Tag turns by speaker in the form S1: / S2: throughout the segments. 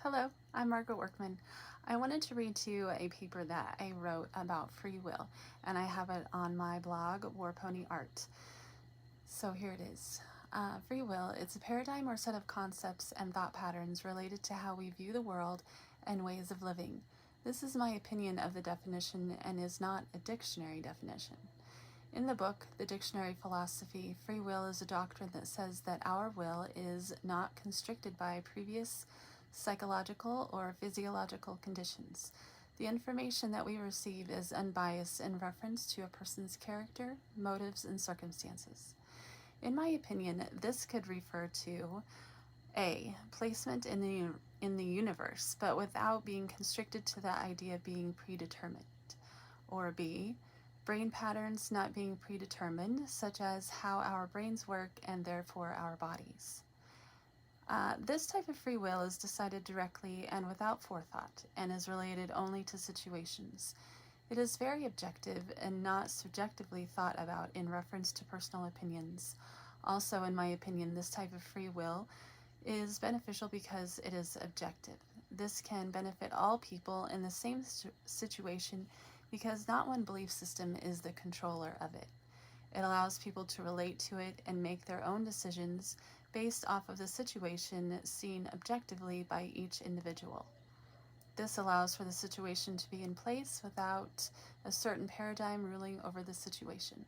S1: Hello, I'm Margaret Workman. I wanted to read to you a paper that I wrote about free will, and I have it on my blog, Warponie Art. So here it is. Free will, it's a paradigm or set of concepts and thought patterns related to how we view the world and ways of living. This is my opinion of the definition and is not a dictionary definition. In the book, The Dictionary Philosophy, free will is a doctrine that says that our will is not constricted by previous psychological or physiological conditions. The information that we receive is unbiased in reference to a person's character, motives, and circumstances. In my opinion, this could refer to A. Placement in the universe, but without being constricted to the idea of being predetermined. Or B. Brain patterns not being predetermined, such as how our brains work and therefore our bodies. This type of free will is decided directly and without forethought, and is related only to situations. It is very objective and not subjectively thought about in reference to personal opinions. Also, in my opinion, this type of free will is beneficial because it is objective. This can benefit all people in the same situation because not one belief system is the controller of it. It allows people to relate to it and make their own decisions based off of the situation seen objectively by each individual. This allows for the situation to be in place without a certain paradigm ruling over the situation.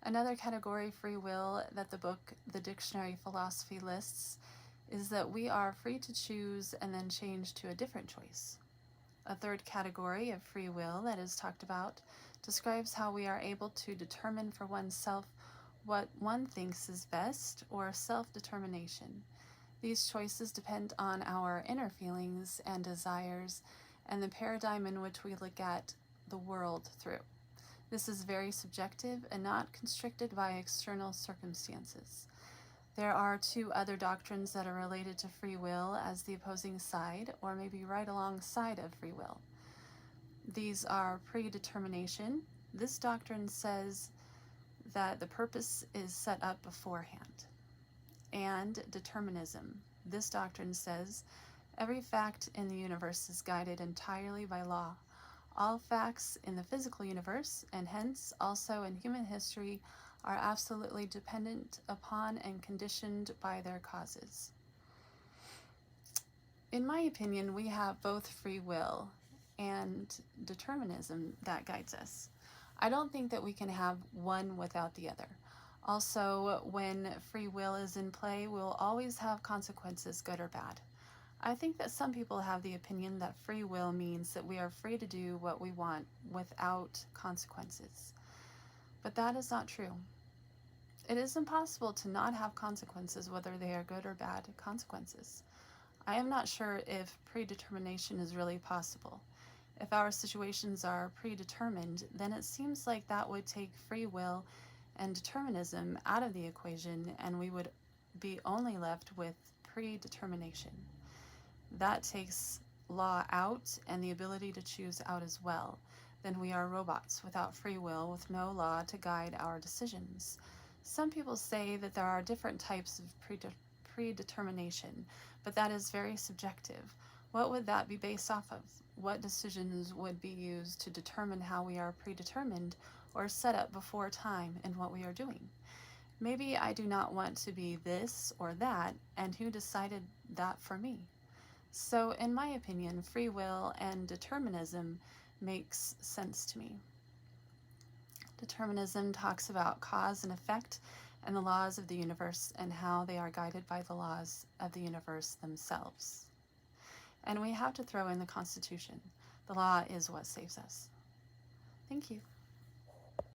S1: Another category of free will that the book, The Dictionary Philosophy, lists is that we are free to choose and then change to a different choice. A third category of free will that is talked about describes how we are able to determine for oneself what one thinks is best, or self-determination. These choices depend on our inner feelings and desires and the paradigm in which we look at the world through. This is very subjective and not constricted by external circumstances. There are two other doctrines that are related to free will as the opposing side, or maybe right alongside of free will. These are predetermination. This doctrine says that the purpose is set up beforehand. And determinism. This doctrine says every fact in the universe is guided entirely by law. All facts in the physical universe, and hence also in human history, are absolutely dependent upon and conditioned by their causes. In my opinion, we have both free will and determinism that guides us. I don't think that we can have one without the other. Also, when free will is in play, we'll always have consequences, good or bad. I think that some people have the opinion that free will means that we are free to do what we want without consequences. But that is not true. It is impossible to not have consequences, whether they are good or bad consequences. I am not sure if predetermination is really possible. If our situations are predetermined, then it seems like that would take free will and determinism out of the equation, and we would be only left with predetermination. That takes law out and the ability to choose out as well. Then we are robots without free will, with no law to guide our decisions. Some people say that there are different types of predetermination, but that is very subjective. What would that be based off of? What decisions would be used to determine how we are predetermined or set up before time in what we are doing? Maybe I do not want to be this or that, and who decided that for me? So in my opinion, free will and determinism makes sense to me. Determinism talks about cause and effect and the laws of the universe and how they are guided by the laws of the universe themselves. And we have to throw in the Constitution. The law is what saves us. Thank you.